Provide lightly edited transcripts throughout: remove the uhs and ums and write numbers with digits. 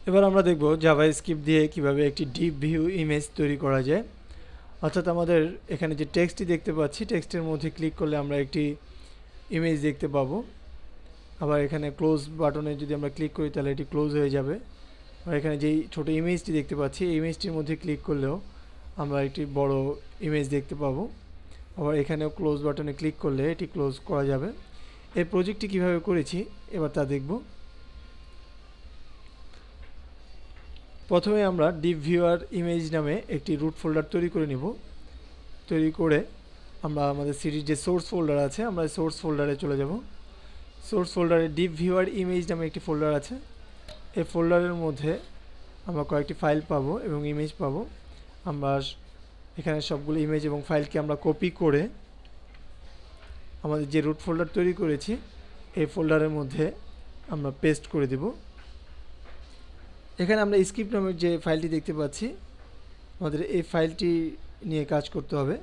এবার আমরা দেখব জাভাস্ক্রিপ্ট দিয়ে কিভাবে একটি ডিপ ভিউ ইমেজ তৈরি করা যায়। অর্থাৎ আমাদের এখানে যে টেক্সটটি দেখতে পাচ্ছি, টেক্সটের মধ্যে ক্লিক করলে আমরা একটি ইমেজ দেখতে পাবো। আবার এখানে ক্লোজ বাটনে যদি আমরা ক্লিক করি তাহলে এটি ক্লোজ হয়ে যাবে। আর এখানে যেই ছোট ইমেজটি দেখতে পাচ্ছি, এই ইমেজটির মধ্যে ক্লিক করলেও আমরা একটি বড় ইমেজ দেখতে পাবো। আবার এখানেও ক্লোজ বাটনে ক্লিক করলে এটি ক্লোজ করা যাবে। এই প্রজেক্টটি কিভাবে করেছি এবার তা দেখব। প্রথমে আমরা ডিপ ভিউয়ার ইমেজ নামে একটি রুট ফোল্ডার তৈরি করে নিব। তৈরি করে আমরা আমাদের সিরিজ যে সোর্স ফোল্ডার আছে, আমরা সোর্স ফোল্ডারে চলে যাব। সোর্স ফোল্ডারে ডিপ ভিউয়ার ইমেজ নামে একটি ফোল্ডার আছে। এই ফোল্ডারের মধ্যে আমরা কয়েকটি ফাইল পাবো এবং ইমেজ পাবো। আমরা এখানে সবগুলো ইমেজ এবং ফাইলকে আমরা কপি করে আমাদের যে রুট ফোল্ডার তৈরি করেছি এই ফোল্ডারের মধ্যে আমরা পেস্ট করে দেব। এখানে আমরা স্ক্রিপ্ট নামের যে ফাইলটি দেখতে পাচ্ছি, আমাদের এই ফাইলটি নিয়ে কাজ করতে হবে।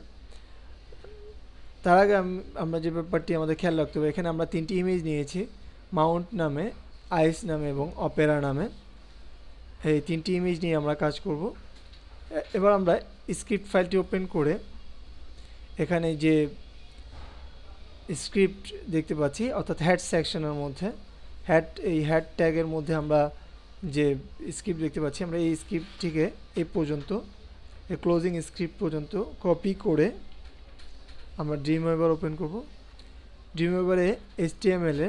তার আগে আমরা যে ব্যাপারটি আমাদের খেয়াল রাখতে হবে, এখানে আমরা তিনটি ইমেজ নিয়েছি, মাউন্ট নামে, আইস নামে এবং অপেরা নামে। এই তিনটি ইমেজ নিয়ে আমরা কাজ করব। এবার আমরা স্ক্রিপ্ট ফাইলটি ওপেন করে এখানে যে স্ক্রিপ্ট দেখতে পাচ্ছি অর্থাৎ হেড সেকশনের মধ্যে এই হেড ট্যাগের মধ্যে আমরা যে স্ক্রিপ্ট দেখতে পাচ্ছি, আমরা এই স্ক্রিপ্টটিকে এই পর্যন্ত, এই ক্লোজিং স্ক্রিপ্ট পর্যন্ত কপি করে আমরা ড্রিমওয়েভার ওপেন করব। ড্রিমওয়েভারে HTML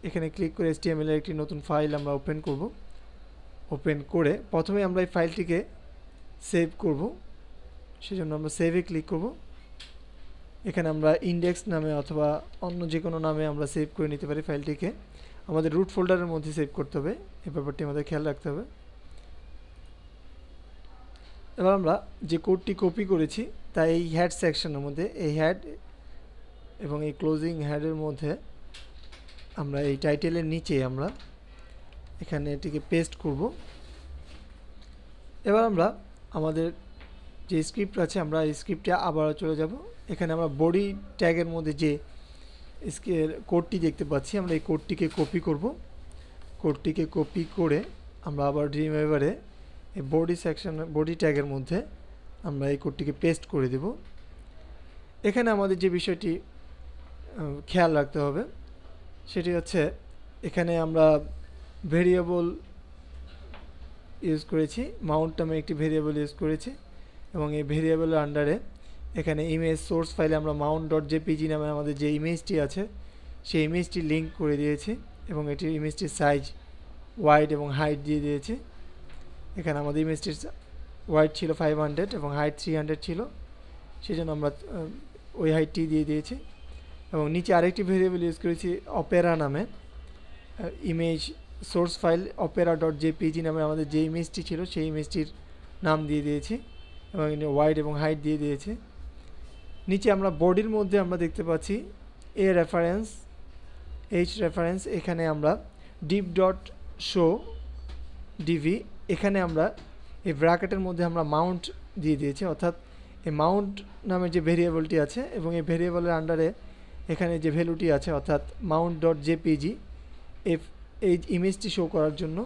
এখানে ক্লিক করে HTML একটি নতুন ফাইল আমরা ওপেন করব। ওপেন করে প্রথমে আমরা এই ফাইলটিকে সেভ করব। সেজন্য আমরা সেভে ক্লিক করব। এখানে আমরা ইন্ডেক্স নামে অথবা অন্য যে কোনো নামে আমরা সেভ করে নিতে পারি ফাইলটিকে। আমাদের রুট ফোল্ডারের মধ্যে সেভ করতে হবে, এই ব্যাপারটি আমাদের খেয়াল রাখতে হবে। এবার আমরা যে কোডটি কপি করেছি তা এই হেড সেকশনের মধ্যে, এই হেড এবং এই ক্লোজিং হেডের মধ্যে আমরা এই টাইটেলের নিচে আমরা এখানে এটিকে পেস্ট করব। এবার আমরা আমাদের যে স্ক্রিপ্ট আছে, আমরা এই স্ক্রিপ্টে আবার চলে যাব। এখানে আমরা বডি ট্যাগের মধ্যে যে কোডটি দেখতে পাচ্ছি, আমরা এই কোডটিকে কপি করব। কোডটিকে কপি করে আমরা আবার ড্রিমওয়েভারে এই বডি ট্যাগের মধ্যে আমরা এই কোডটিকে পেস্ট করে দেব। এখানে আমাদের যে বিষয়টি খেয়াল রাখতে হবে সেটি হচ্ছে, এখানে আমরা ভেরিয়েবল ইউজ করেছি, মাউন্ট নামে একটি ভেরিয়েবল ইউজ করেছি এবং এই ভেরিয়েবলের আন্ডারে এখানে ইমেজ সোর্স ফাইলে আমরা mount.jpg নামে আমাদের যে ইমেজটি আছে সেই ইমেজটি লিঙ্ক করে দিয়েছি এবং এটির ইমেজটির সাইজ ওয়াইড এবং হাইট দিয়ে দিয়েছি। এখানে আমাদের ইমেজটির ওয়াইড ছিল 500 এবং হাইট 300 ছিল, সেজন্য আমরা ওই হাইটটি দিয়ে দিয়েছি। এবং নিচে আরেকটি ভেরিয়েবল ইউজ করেছি অপেরা নামে, ইমেজ সোর্স ফাইল opera.jpg নামে আমাদের যে ইমেজটি ছিল সেই ইমেজটির নাম দিয়ে দিয়েছি এবং ওয়াইড এবং হাইট দিয়ে দিয়েছি। নিচে আমরা বডির মধ্যে আমরা দেখতে পাচ্ছি এ রেফারেন্স, এইচ রেফারেন্স, এখানে আমরা div.show dv, এখানে আমরা এই ব্র্যাকেটের মধ্যে আমরা মাউন্ট দিয়ে দিয়েছি। অর্থাৎ এই মাউন্ট নামের যে ভেরিয়েবলটি আছে এবং এই ভেরিয়েবলের আন্ডারে এখানে যে ভ্যালুটি আছে অর্থাৎ mount.jpg, এই ইমেজটি শো করার জন্য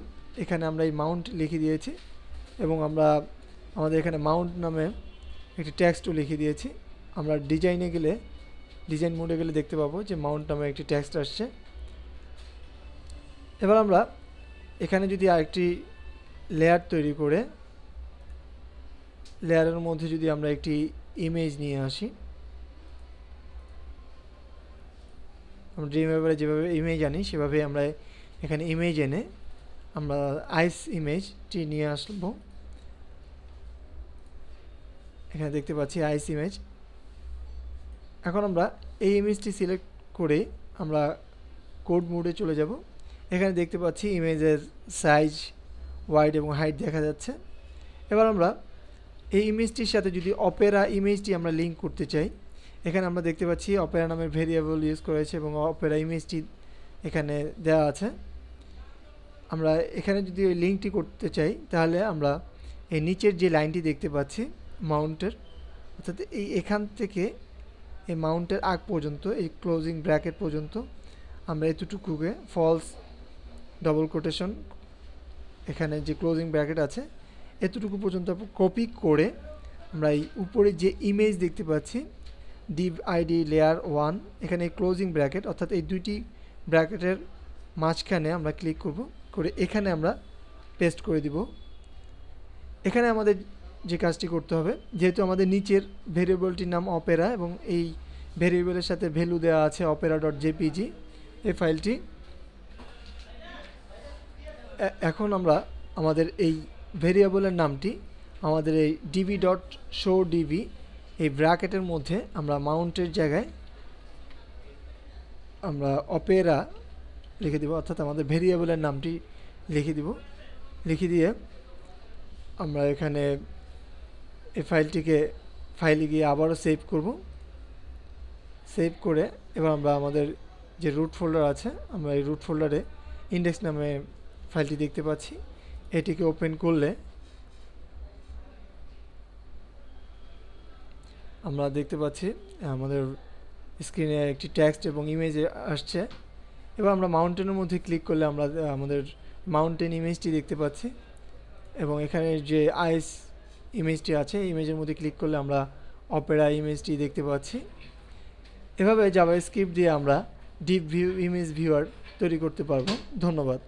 এখানে আমরা এই মাউন্ট লিখে দিয়েছি এবং আমরা আমাদের এখানে মাউন্ট নামে একটি টেক্সটও লিখে দিয়েছি। আমরা ডিজাইন মোডে গেলে দেখতে পাবো যে মাউন্ট নামে একটি টেক্সট আসছে। এবার আমরা এখানে যদি আরেকটি লেয়ার তৈরি করে লেয়ারের মধ্যে যদি আমরা একটি ইমেজ নিয়ে আসি, আমরা ড্রিমওয়েভারে যেভাবে ইমেজ আনি সেভাবে আমরা এখানে ইমেজ এনে আমরা আইস ইমেজটি নিয়ে আসবো। এখানে দেখতে পাচ্ছি আইস ইমেজ। এখন আমরা এই ইমেজটি সিলেক্ট করে আমরা কোড মোডে চলে যাব। এখানে দেখতে পাচ্ছি ইমেজের সাইজ ওয়াইড এবং হাইট দেখা যাচ্ছে। এবার আমরা এই ইমেজটির সাথে যদি অপেরা ইমেজটি আমরা লিঙ্ক করতে চাই, এখানে আমরা দেখতে পাচ্ছি অপেরা নামের ভেরিয়েবল ইউজ করেছে এবং অপেরা ইমেজটি এখানে দেওয়া আছে। আমরা এখানে যদি ওই লিঙ্কটি করতে চাই তাহলে আমরা এই নিচের যে লাইনটি দেখতে পাচ্ছি মাউন্টের, অর্থাৎ এখান থেকে এই মাউন্টের আগ পর্যন্ত, এই ক্লোজিং ব্র্যাকেট পর্যন্ত আমরা এতটুকুকে ফলস ডবল কোটেশন এখানে যে ক্লোজিং ব্র্যাকেট আছে এতটুকু পর্যন্ত কপি করে আমরা এই উপরে যে ইমেজ দেখতে পাচ্ছি div id layer 1 এখানে ক্লোজিং ব্র্যাকেট অর্থাৎ এই দুইটি ব্র্যাকেটের মাঝখানে আমরা ক্লিক করব, করে এখানে আমরা পেস্ট করে দিব। এখানে আমাদের যে কাজটি করতে হবে, যেহেতু আমাদের নিচের ভেরিয়েবলটির নাম অপেরা এবং এই ভেরিয়েবলের সাথে ভ্যালু দেওয়া আছে opera.jpg এই ফাইলটি, এখন আমরা আমাদের এই ভেরিয়েবলের নামটি আমাদের এই db.showdb এই ব্র্যাকেটের মধ্যে আমরা মাউন্টের জায়গায় আমরা অপেরা লিখে দিব, অর্থাৎ আমাদের ভেরিয়েবলের নামটি লিখে দিব। লিখে দিয়ে আমরা এখানে এই ফাইলে গিয়ে আবারও সেভ করব। সেভ করে এবার আমরা আমাদের যে রুট ফোল্ডার আছে, আমরা এই রুট ফোল্ডারে ইন্ডেক্স নামে ফাইলটি দেখতে পাচ্ছি। এটিকে ওপেন করলে আমরা দেখতে পাচ্ছি আমাদের স্ক্রিনে একটি টেক্সট এবং ইমেজ আসছে। এবার আমরা মাউন্টেনের মধ্যে ক্লিক করলে আমরা আমাদের মাউন্টেন ইমেজটি দেখতে পাচ্ছি এবং এখানে যে আইস ইমেজটি আছে ইমেজের মধ্যে ক্লিক করলে আমরা অপেরা ইমেজটি দেখতে পাচ্ছি। এভাবে জাভাস্ক্রিপ্ট দিয়ে আমরা ডিপ ভিউ ইমেজ ভিউয়ার তৈরি করতে পারবো। ধন্যবাদ।